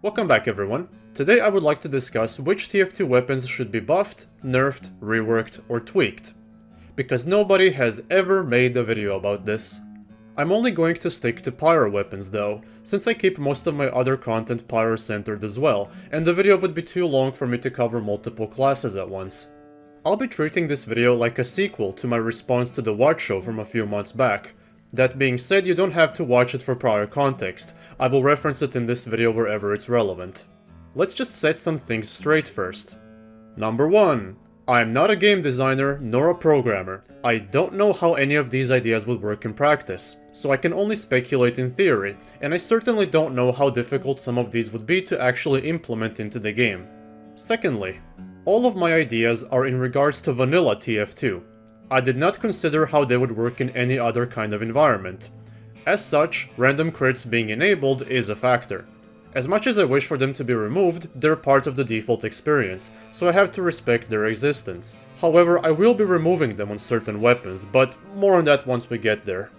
Welcome back everyone. Today I would like to discuss which TF2 weapons should be buffed, nerfed, reworked, or tweaked. Because nobody has ever made a video about this. I'm only going to stick to Pyro weapons though, since I keep most of my other content Pyro centered as well, and the video would be too long for me to cover multiple classes at once. I'll be treating this video like a sequel to my response to the Watch Show from a few months back. That being said, you don't have to watch it for prior context. I will reference it in this video wherever it's relevant. Let's just set some things straight first. Number 1. I am not a game designer nor a programmer. I don't know how any of these ideas would work in practice, so I can only speculate in theory, and I certainly don't know how difficult some of these would be to actually implement into the game. Secondly, all of my ideas are in regards to vanilla TF2. I did not consider how they would work in any other kind of environment. As such, random crits being enabled is a factor. As much as I wish for them to be removed, they're part of the default experience, so I have to respect their existence. However, I will be removing them on certain weapons, but more on that once we get there.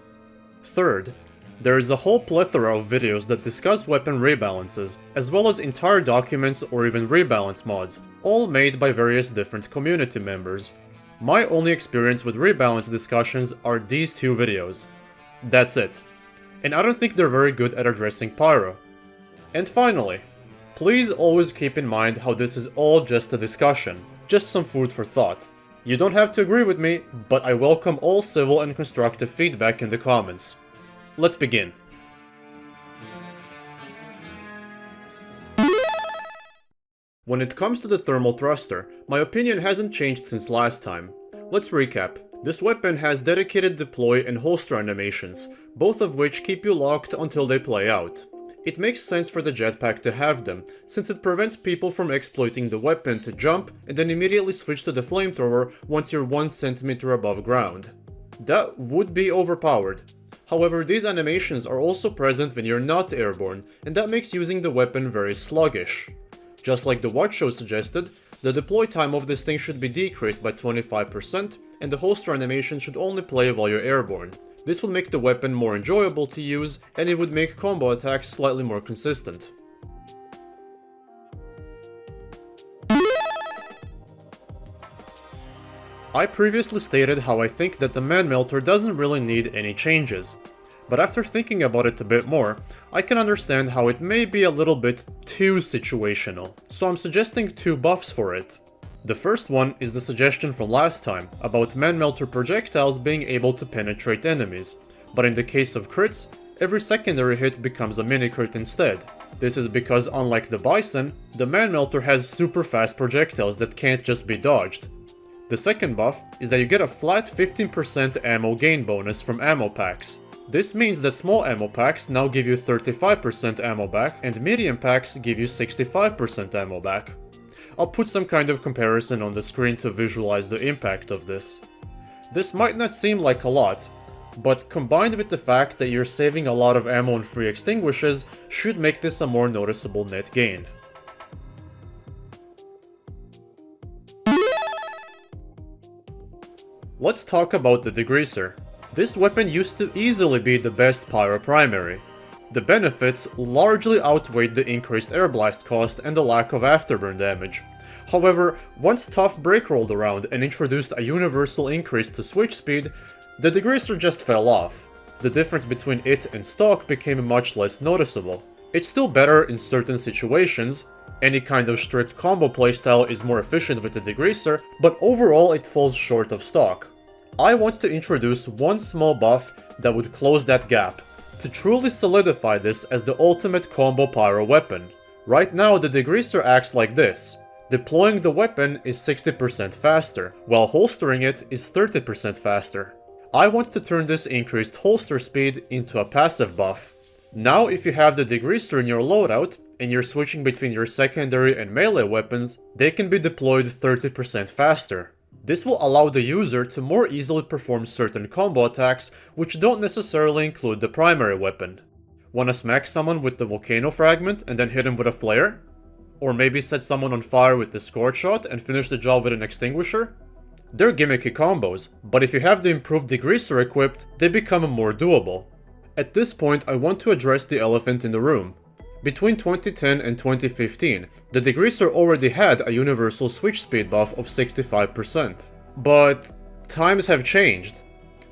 Third, there is a whole plethora of videos that discuss weapon rebalances, as well as entire documents or even rebalance mods, all made by various different community members. My only experience with rebalance discussions are these two videos. That's it. And I don't think they're very good at addressing Pyro. And finally, please always keep in mind how this is all just a discussion, just some food for thought. You don't have to agree with me, but I welcome all civil and constructive feedback in the comments. Let's begin. When it comes to the thermal thruster, my opinion hasn't changed since last time. Let's recap. This weapon has dedicated deploy and holster animations, both of which keep you locked until they play out. It makes sense for the jetpack to have them, since it prevents people from exploiting the weapon to jump and then immediately switch to the flamethrower once you're 1 centimeter above ground. That would be overpowered. However, these animations are also present when you're not airborne, and that makes using the weapon very sluggish. Just like the Watch Show suggested, the deploy time of this thing should be decreased by 25%, and the holster animation should only play while you're airborne. This would make the weapon more enjoyable to use, and it would make combo attacks slightly more consistent. I previously stated how I think that the ManMelter doesn't really need any changes. But after thinking about it a bit more, I can understand how it may be a little bit too situational, so I'm suggesting 2 buffs for it. The first one is the suggestion from last time, about ManMelter projectiles being able to penetrate enemies, but in the case of crits, every secondary hit becomes a mini crit instead. This is because unlike the Bison, the ManMelter has super fast projectiles that can't just be dodged. The second buff is that you get a flat 15% ammo gain bonus from ammo packs. This means that small ammo packs now give you 35% ammo back, and medium packs give you 65% ammo back. I'll put some kind of comparison on the screen to visualize the impact of this. This might not seem like a lot, but combined with the fact that you're saving a lot of ammo on free extinguishes, should make this a more noticeable net gain. Let's talk about the Degreaser. This weapon used to easily be the best Pyro primary. The benefits largely outweighed the increased air blast cost and the lack of afterburn damage. However, once Tough Break rolled around and introduced a universal increase to switch speed, the Degreaser just fell off. The difference between it and stock became much less noticeable. It's still better in certain situations, any kind of strict combo playstyle is more efficient with the Degreaser, but overall it falls short of stock. I want to introduce one small buff that would close that gap, to truly solidify this as the ultimate combo Pyro weapon. Right now the Degreaser acts like this. Deploying the weapon is 60% faster, while holstering it is 30% faster. I want to turn this increased holster speed into a passive buff. Now if you have the Degreaser in your loadout, and you're switching between your secondary and melee weapons, they can be deployed 30% faster. This will allow the user to more easily perform certain combo attacks which don't necessarily include the primary weapon. Wanna smack someone with the Volcano Fragment and then hit him with a flare? Or maybe set someone on fire with the Scorch Shot and finish the job with an extinguisher? They're gimmicky combos, but if you have the improved Degreaser equipped, they become more doable. At this point I want to address the elephant in the room. Between 2010 and 2015, the Degreaser already had a universal switch speed buff of 65%. But times have changed.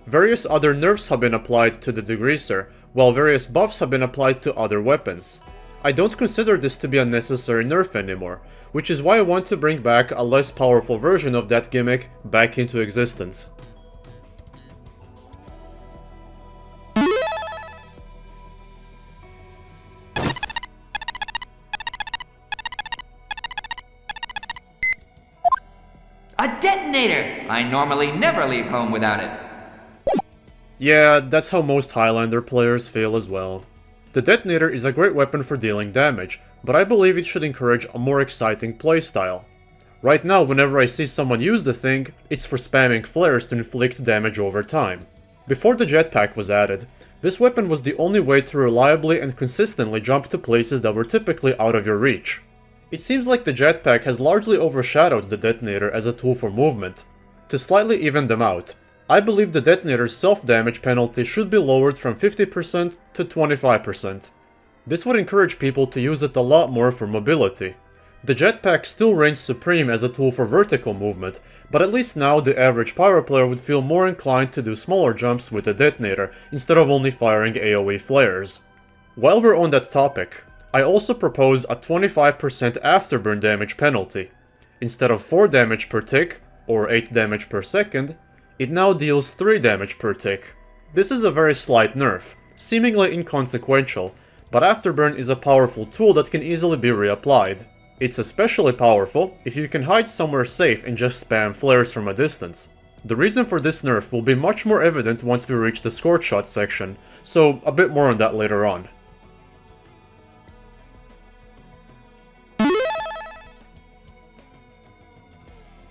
Various other nerfs have been applied to the Degreaser, while various buffs have been applied to other weapons. I don't consider this to be a necessary nerf anymore, which is why I want to bring back a less powerful version of that gimmick back into existence. A detonator! I normally never leave home without it. Yeah, that's how most Highlander players feel as well. The Detonator is a great weapon for dealing damage, but I believe it should encourage a more exciting playstyle. Right now, whenever I see someone use the thing, it's for spamming flares to inflict damage over time. Before the jetpack was added, this weapon was the only way to reliably and consistently jump to places that were typically out of your reach. It seems like the jetpack has largely overshadowed the Detonator as a tool for movement. To slightly even them out, I believe the Detonator's self-damage penalty should be lowered from 50% to 25%. This would encourage people to use it a lot more for mobility. The jetpack still reigns supreme as a tool for vertical movement, but at least now the average Pyro player would feel more inclined to do smaller jumps with the Detonator instead of only firing AoE flares. While we're on that topic, I also propose a 25% afterburn damage penalty. Instead of 4 damage per tick, or 8 damage per second, it now deals 3 damage per tick. This is a very slight nerf, seemingly inconsequential, but afterburn is a powerful tool that can easily be reapplied. It's especially powerful if you can hide somewhere safe and just spam flares from a distance. The reason for this nerf will be much more evident once we reach the Scorch Shot section, so a bit more on that later on.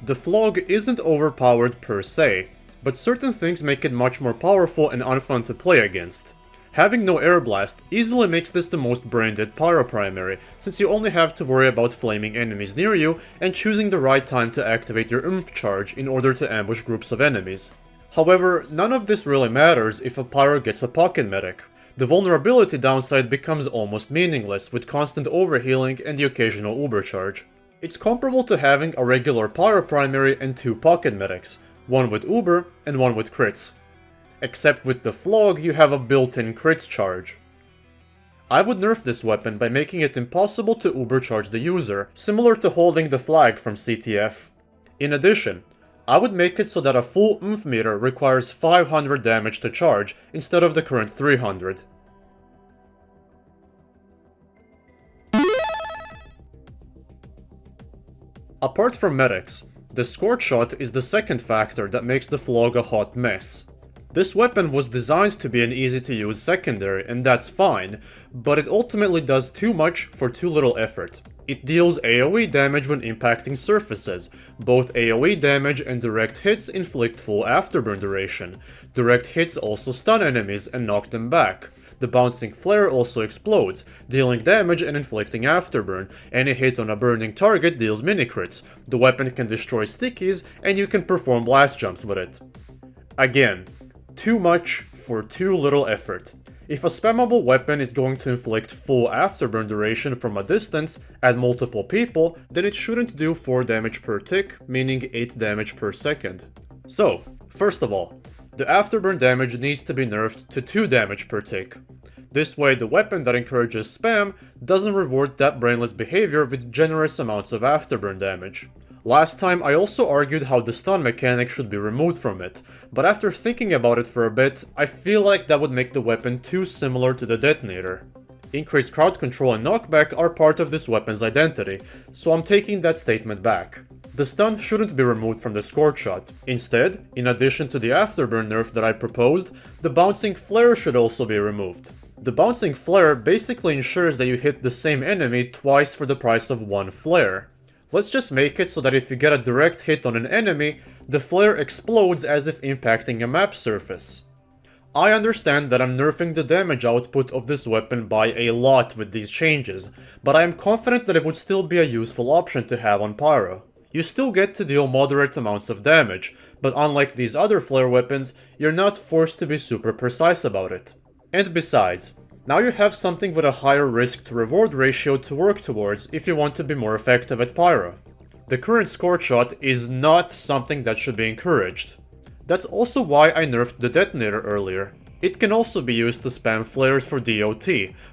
The Phlog isn't overpowered per se, but certain things make it much more powerful and unfun to play against. Having no air blast easily makes this the most brain-dead Pyro primary, since you only have to worry about flaming enemies near you and choosing the right time to activate your oomph charge in order to ambush groups of enemies. However, none of this really matters if a Pyro gets a pocket medic. The vulnerability downside becomes almost meaningless with constant overhealing and the occasional uber charge. It's comparable to having a regular Pyro primary and 2 pocket medics, one with uber and one with crits. Except with the Phlog you have a built-in crits charge. I would nerf this weapon by making it impossible to uber charge the user, similar to holding the flag from CTF. In addition, I would make it so that a full oomph meter requires 500 damage to charge instead of the current 300. Apart from medics, the Scorch Shot is the second factor that makes the Phlog a hot mess. This weapon was designed to be an easy-to-use secondary, and that's fine, but it ultimately does too much for too little effort. It deals AoE damage when impacting surfaces. Both AoE damage and direct hits inflict full afterburn duration. Direct hits also stun enemies and knock them back. The bouncing flare also explodes, dealing damage and inflicting afterburn. Any hit on a burning target deals mini-crits. The weapon can destroy stickies, and you can perform blast jumps with it. Again, too much for too little effort. If a spammable weapon is going to inflict full afterburn duration from a distance at multiple people, then it shouldn't do 4 damage per tick, meaning 8 damage per second. So, first of all, the afterburn damage needs to be nerfed to 2 damage per tick. This way, the weapon that encourages spam doesn't reward that brainless behavior with generous amounts of afterburn damage. Last time I also argued how the stun mechanic should be removed from it, but after thinking about it for a bit, I feel like that would make the weapon too similar to the Detonator. Increased crowd control and knockback are part of this weapon's identity, so I'm taking that statement back. The stun shouldn't be removed from the Scorch Shot. Instead, in addition to the afterburn nerf that I proposed, the bouncing flare should also be removed. The bouncing flare basically ensures that you hit the same enemy twice for the price of 1 flare. Let's just make it so that if you get a direct hit on an enemy, the flare explodes as if impacting a map surface. I understand that I'm nerfing the damage output of this weapon by a lot with these changes, but I am confident that it would still be a useful option to have on Pyro. You still get to deal moderate amounts of damage, but unlike these other flare weapons, you're not forced to be super precise about it. And besides, Now you have something with a higher risk to reward ratio to work towards if you want to be more effective at Pyro. The current Scorch Shot is not something that should be encouraged. That's also why I nerfed the Detonator earlier. It can also be used to spam flares for DOT,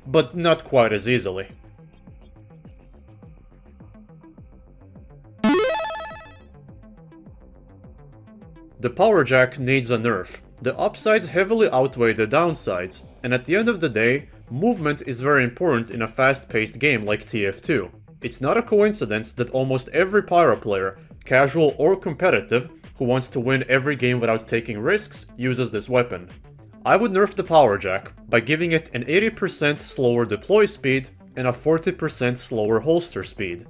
but not quite as easily. The Powerjack needs a nerf. The upsides heavily outweigh the downsides, and at the end of the day, movement is very important in a fast-paced game like TF2. It's not a coincidence that almost every Pyro player, casual or competitive, who wants to win every game without taking risks, uses this weapon. I would nerf the Powerjack by giving it an 80% slower deploy speed and a 40% slower holster speed.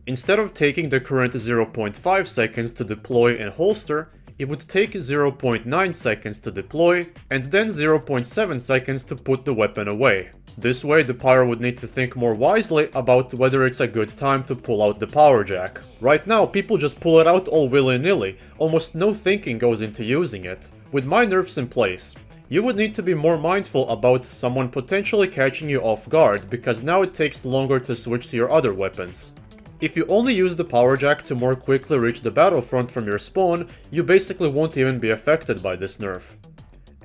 Instead of taking the current 0.5 seconds to deploy and holster, it would take 0.9 seconds to deploy and then 0.7 seconds to put the weapon away. This way the Pyro would need to think more wisely about whether it's a good time to pull out the Powerjack. Right now people just pull it out all willy-nilly, almost no thinking goes into using it. With my nerfs in place, you would need to be more mindful about someone potentially catching you off guard because now it takes longer to switch to your other weapons. If you only use the Powerjack to more quickly reach the battlefront from your spawn, you basically won't even be affected by this nerf.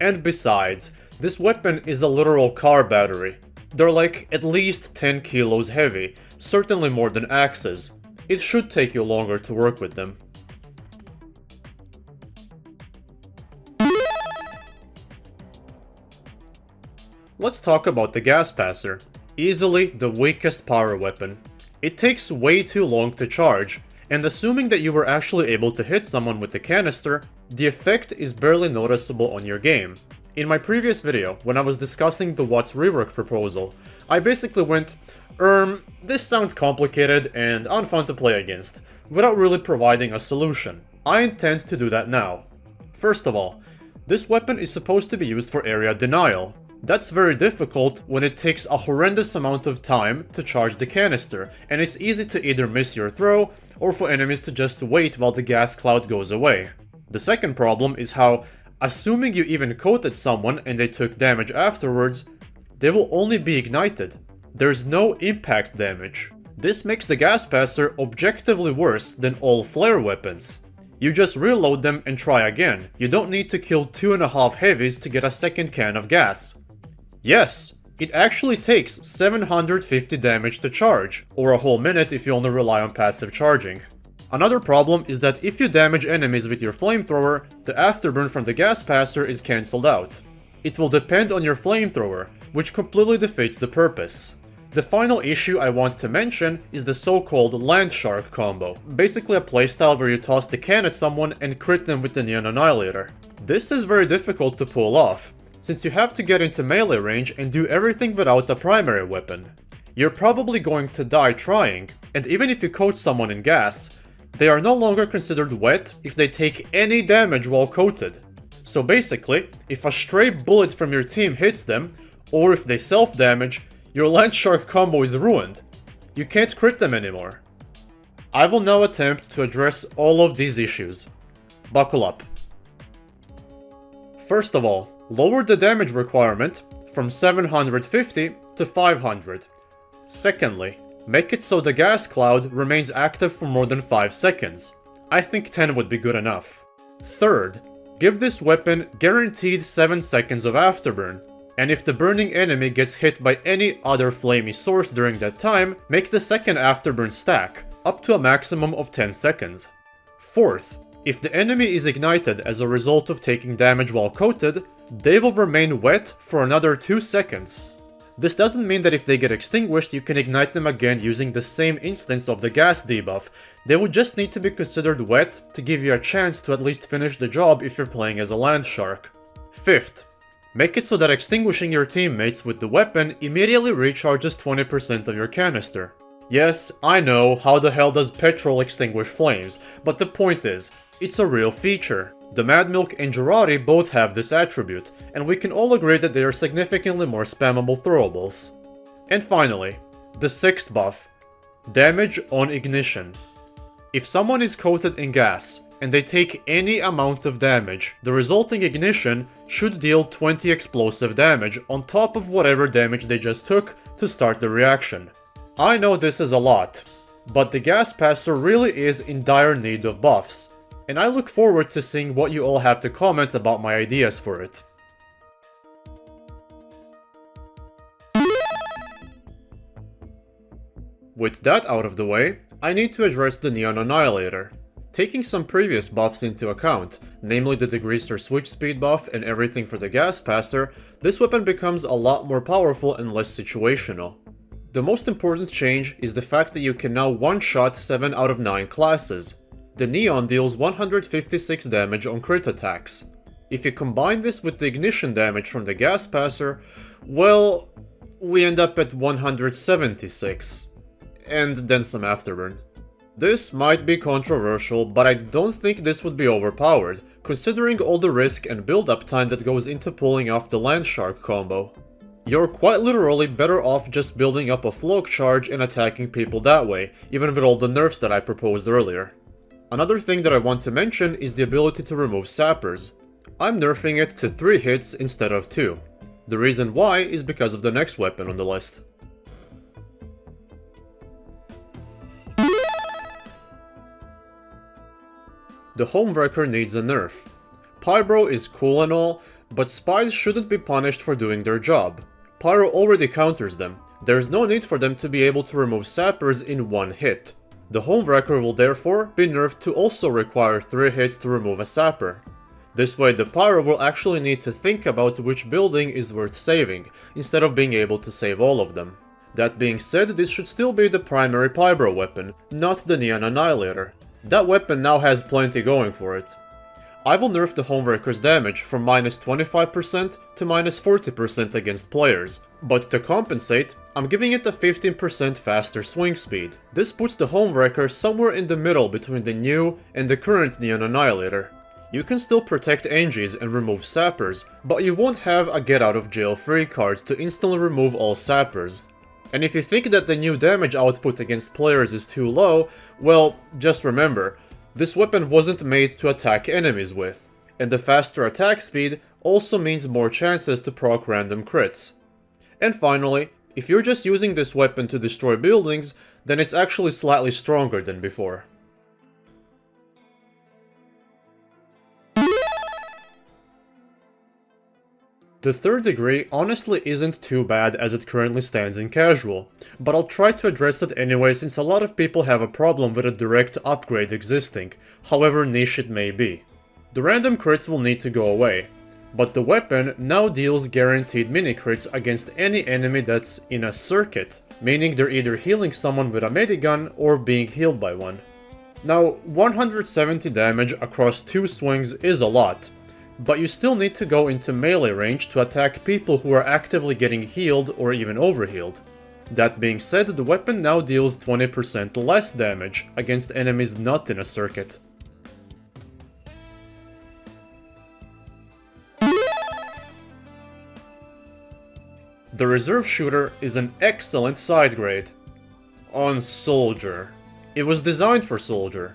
And besides, this weapon is a literal car battery. They're like at least 10 kilos heavy, certainly more than axes. It should take you longer to work with them. Let's talk about the Gas Passer. Easily the weakest Pyro weapon. It takes way too long to charge, and assuming that you were actually able to hit someone with the canister, the effect is barely noticeable on your game. In my previous video, when I was discussing the Watts rework proposal, I basically went, this sounds complicated and unfun to play against, without really providing a solution. I intend to do that now. First of all, this weapon is supposed to be used for area denial. That's very difficult when it takes a horrendous amount of time to charge the canister, and it's easy to either miss your throw, or for enemies to just wait while the gas cloud goes away. The second problem is how, assuming you even coated someone and they took damage afterwards, they will only be ignited. There's no impact damage. This makes the Gas Passer objectively worse than all flare weapons. You just reload them and try again. You don't need to kill 2.5 heavies to get a second can of gas. Yes, it actually takes 750 damage to charge, or a whole minute if you only rely on passive charging. Another problem is that if you damage enemies with your flamethrower, the afterburn from the Gas Passer is cancelled out. It will depend on your flamethrower, which completely defeats the purpose. The final issue I want to mention is the so-called Land Shark combo, basically a playstyle where you toss the can at someone and crit them with the Neon Annihilator. This is very difficult to pull off, since you have to get into melee range and do everything without a primary weapon. You're probably going to die trying, and even if you coat someone in gas, they are no longer considered wet if they take any damage while coated. So basically, if a stray bullet from your team hits them, or if they self-damage, your Land Shark combo is ruined. You can't crit them anymore. I will now attempt to address all of these issues. Buckle up. First of all, lower the damage requirement from 750 to 500. Secondly, make it so the gas cloud remains active for more than 5 seconds. I think 10 would be good enough. Third, give this weapon guaranteed 7 seconds of afterburn. And if the burning enemy gets hit by any other flamey source during that time, make the second afterburn stack, up to a maximum of 10 seconds. Fourth, if the enemy is ignited as a result of taking damage while coated, they will remain wet for another 2 seconds. This doesn't mean that if they get extinguished you can ignite them again using the same instance of the gas debuff. They would just need to be considered wet to give you a chance to at least finish the job if you're playing as a Land Shark. Fifth, make it so that extinguishing your teammates with the weapon immediately recharges 20% of your canister. Yes, I know, how the hell does petrol extinguish flames, but the point is, it's a real feature. The Mad Milk and Girardi both have this attribute, and we can all agree that they are significantly more spammable throwables. And finally, the sixth buff, damage on ignition. If someone is coated in gas, and they take any amount of damage. The resulting ignition should deal 20 explosive damage on top of whatever damage they just took to start the reaction. I know this is a lot, but the gas passer really is in dire need of buffs, and I look forward to seeing what you all have to comment about my ideas for it. With that out of the way, I need to address the Neon Annihilator. Taking some previous buffs into account, namely the Degreaser switch speed buff and everything for the gas passer, this weapon becomes a lot more powerful and less situational. The most important change is the fact that you can now one-shot 7 out of 9 classes. The Neon deals 156 damage on crit attacks. If you combine this with the ignition damage from the gas passer, well, we end up at 176. And then some afterburn. This might be controversial, but I don't think this would be overpowered, considering all the risk and build-up time that goes into pulling off the Land Shark combo. You're quite literally better off just building up a Phlog charge and attacking people that way, even with all the nerfs that I proposed earlier. Another thing that I want to mention is the ability to remove sappers. I'm nerfing it to 3 hits instead of 2. The reason why is because of the next weapon on the list. The Homewrecker needs a nerf. Pyro is cool and all, but spies shouldn't be punished for doing their job. Pyro already counters them. There's no need for them to be able to remove sappers in 1 hit. The Homewrecker will therefore be nerfed to also require 3 hits to remove a sapper. This way the Pyro will actually need to think about which building is worth saving, instead of being able to save all of them. That being said, this should still be the primary Pyro weapon, not the Neon Annihilator. That weapon now has plenty going for it. I will nerf the Homewrecker's damage from -25% to -40% against players, but to compensate, I'm giving it a 15% faster swing speed. This puts the Homewrecker somewhere in the middle between the new and the current Neon Annihilator. You can still protect Angies and remove sappers, but you won't have a get out of jail free card to instantly remove all sappers. And if you think that the new damage output against players is too low, well, just remember, this weapon wasn't made to attack enemies with, and the faster attack speed also means more chances to proc random crits. And finally, if you're just using this weapon to destroy buildings, then it's actually slightly stronger than before. The third degree honestly isn't too bad as it currently stands in casual, but I'll try to address it anyway since a lot of people have a problem with a direct upgrade existing, however niche it may be. The random crits will need to go away, but the weapon now deals guaranteed mini-crits against any enemy that's in a circuit, meaning they're either healing someone with a medigun or being healed by one. Now, 170 damage across 2 swings is a lot, but you still need to go into melee range to attack people who are actively getting healed or even overhealed. That being said, the weapon now deals 20% less damage against enemies not in a circuit. The Reserve Shooter is an excellent side grade. On Soldier. It was designed for Soldier.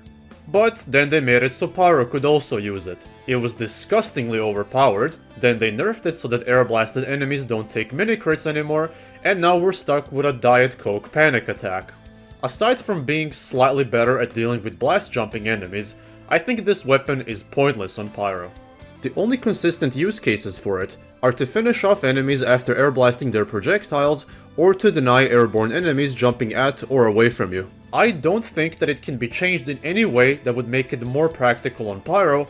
But then they made it so Pyro could also use it. It was disgustingly overpowered, then they nerfed it so that air blasted enemies don't take mini-crits anymore, and now we're stuck with a Diet Coke panic attack. Aside from being slightly better at dealing with blast jumping enemies, I think this weapon is pointless on Pyro. The only consistent use cases for it are to finish off enemies after air blasting their projectiles, or to deny airborne enemies jumping at or away from you. I don't think that it can be changed in any way that would make it more practical on Pyro,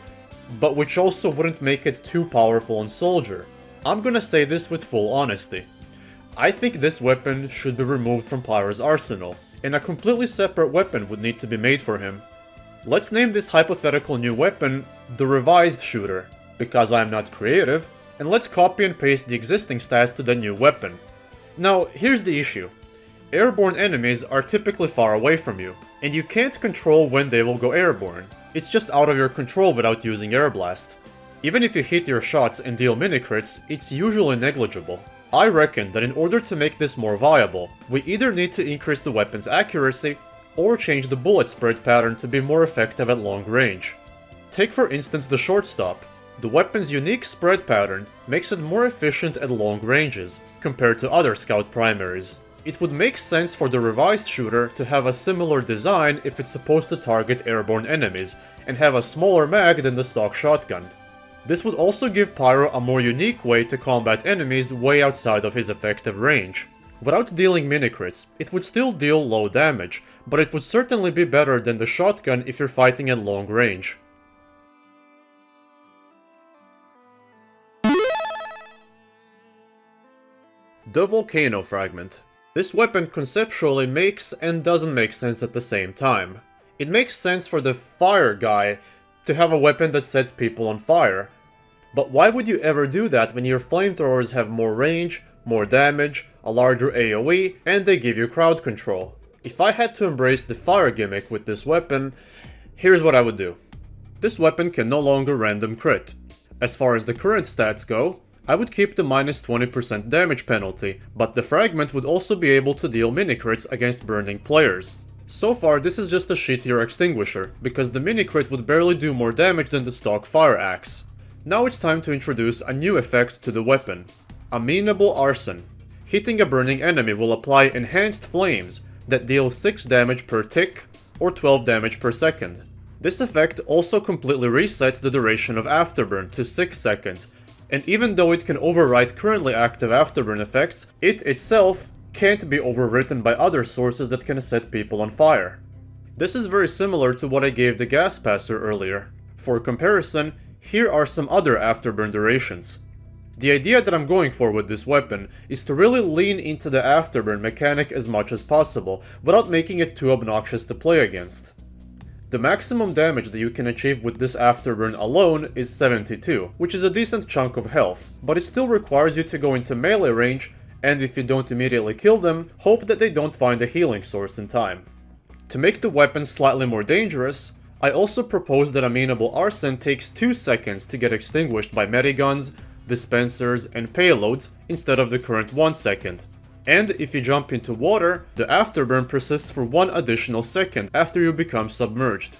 but which also wouldn't make it too powerful on Soldier. I'm gonna say this with full honesty. I think this weapon should be removed from Pyro's arsenal, and a completely separate weapon would need to be made for him. Let's name this hypothetical new weapon the Revised Shooter, because I'm not creative, and let's copy and paste the existing stats to the new weapon. Now, here's the issue. Airborne enemies are typically far away from you, and you can't control when they will go airborne. It's just out of your control without using Air Blast. Even if you hit your shots and deal mini-crits, it's usually negligible. I reckon that in order to make this more viable, we either need to increase the weapon's accuracy, or change the bullet spread pattern to be more effective at long range. Take for instance the shortstop. The weapon's unique spread pattern makes it more efficient at long ranges, compared to other scout primaries. It would make sense for the revised shooter to have a similar design if it's supposed to target airborne enemies, and have a smaller mag than the stock shotgun. This would also give Pyro a more unique way to combat enemies way outside of his effective range. Without dealing mini-crits, it would still deal low damage, but it would certainly be better than the shotgun if you're fighting at long range. The Volcano Fragment. This weapon conceptually makes and doesn't make sense at the same time. It makes sense for the fire guy to have a weapon that sets people on fire. But why would you ever do that when your flamethrowers have more range, more damage, a larger AoE, and they give you crowd control? If I had to embrace the fire gimmick with this weapon, here's what I would do. This weapon can no longer random crit. As far as the current stats go, I would keep the minus 20% damage penalty, but the fragment would also be able to deal mini-crits against burning players. So far, this is just a shittier extinguisher, because the mini-crit would barely do more damage than the stock fire axe. Now it's time to introduce a new effect to the weapon. Amenable Arson. Hitting a burning enemy will apply enhanced flames that deal 6 damage per tick, or 12 damage per second. This effect also completely resets the duration of afterburn to 6 seconds, and even though it can overwrite currently active afterburn effects, it itself can't be overwritten by other sources that can set people on fire. This is very similar to what I gave the Gas Passer earlier. For comparison, here are some other afterburn durations. The idea that I'm going for with this weapon is to really lean into the afterburn mechanic as much as possible, without making it too obnoxious to play against. The maximum damage that you can achieve with this afterburn alone is 72, which is a decent chunk of health, but it still requires you to go into melee range, and if you don't immediately kill them, hope that they don't find a healing source in time. To make the weapon slightly more dangerous, I also propose that Amenable Arson takes 2 seconds to get extinguished by mediguns, dispensers, and payloads instead of the current 1 second. And if you jump into water, the afterburn persists for 1 additional second after you become submerged.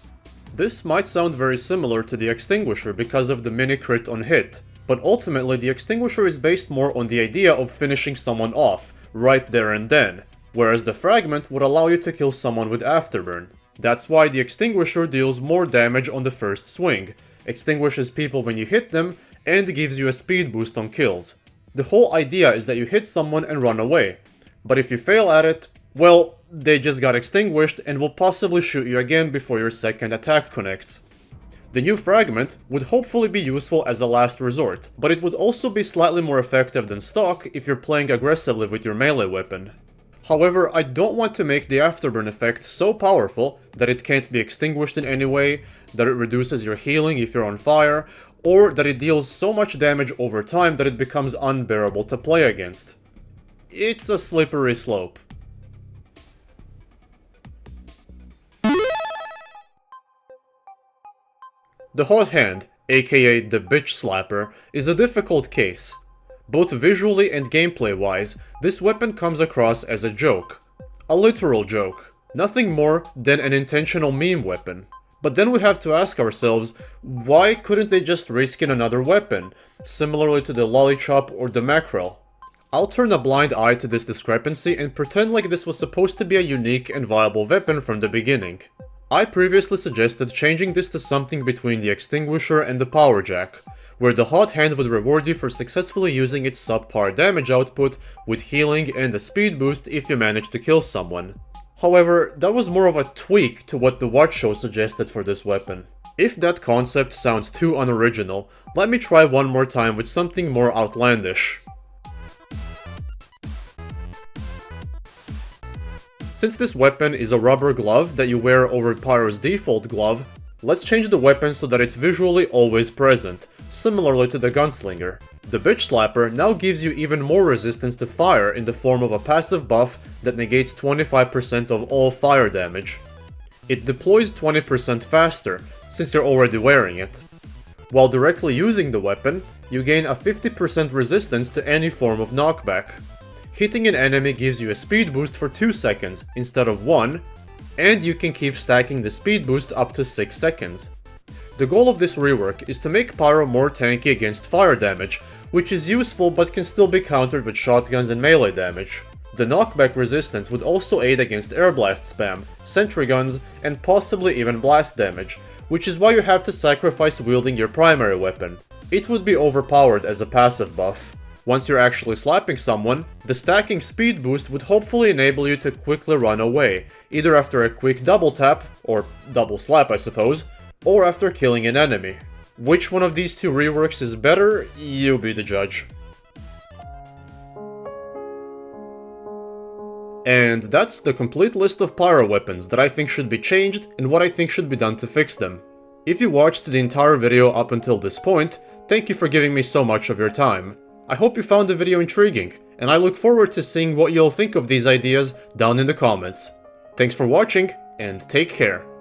This might sound very similar to the extinguisher because of the mini crit on hit, but ultimately the extinguisher is based more on the idea of finishing someone off, right there and then, whereas the fragment would allow you to kill someone with afterburn. That's why the extinguisher deals more damage on the first swing, extinguishes people when you hit them, and gives you a speed boost on kills. The whole idea is that you hit someone and run away, but if you fail at it, well, they just got extinguished and will possibly shoot you again before your second attack connects. The new fragment would hopefully be useful as a last resort, but it would also be slightly more effective than stock if you're playing aggressively with your melee weapon. However, I don't want to make the afterburn effect so powerful that it can't be extinguished in any way, that it reduces your healing if you're on fire, or that it deals so much damage over time that it becomes unbearable to play against. It's a slippery slope. The Hot Hand, aka the Bitch Slapper, is a difficult case. Both visually and gameplay-wise, this weapon comes across as a joke. A literal joke. Nothing more than an intentional meme weapon. But then we have to ask ourselves, why couldn't they just reskin another weapon, similarly to the Lollipop or the Mackerel? I'll turn a blind eye to this discrepancy and pretend like this was supposed to be a unique and viable weapon from the beginning. I previously suggested changing this to something between the Extinguisher and the Powerjack, where the Hot Hand would reward you for successfully using its subpar damage output with healing and a speed boost if you manage to kill someone. However, that was more of a tweak to what the Watch Show suggested for this weapon. If that concept sounds too unoriginal, let me try one more time with something more outlandish. Since this weapon is a rubber glove that you wear over Pyro's default glove, let's change the weapon so that it's visually always present, similarly to the Gunslinger. The Bitch Slapper now gives you even more resistance to fire in the form of a passive buff that negates 25% of all fire damage. It deploys 20% faster, since you're already wearing it. While directly using the weapon, you gain a 50% resistance to any form of knockback. Hitting an enemy gives you a speed boost for 2 seconds instead of 1, and you can keep stacking the speed boost up to 6 seconds. The goal of this rework is to make Pyro more tanky against fire damage, which is useful but can still be countered with shotguns and melee damage. The knockback resistance would also aid against air blast spam, sentry guns, and possibly even blast damage, which is why you have to sacrifice wielding your primary weapon. It would be overpowered as a passive buff. Once you're actually slapping someone, the stacking speed boost would hopefully enable you to quickly run away, either after a quick double tap, or double slap I suppose, or after killing an enemy. Which one of these two reworks is better, you be the judge. And that's the complete list of pyro weapons that I think should be changed and what I think should be done to fix them. If you watched the entire video up until this point, thank you for giving me so much of your time. I hope you found the video intriguing, and I look forward to seeing what you'll think of these ideas down in the comments. Thanks for watching, and take care.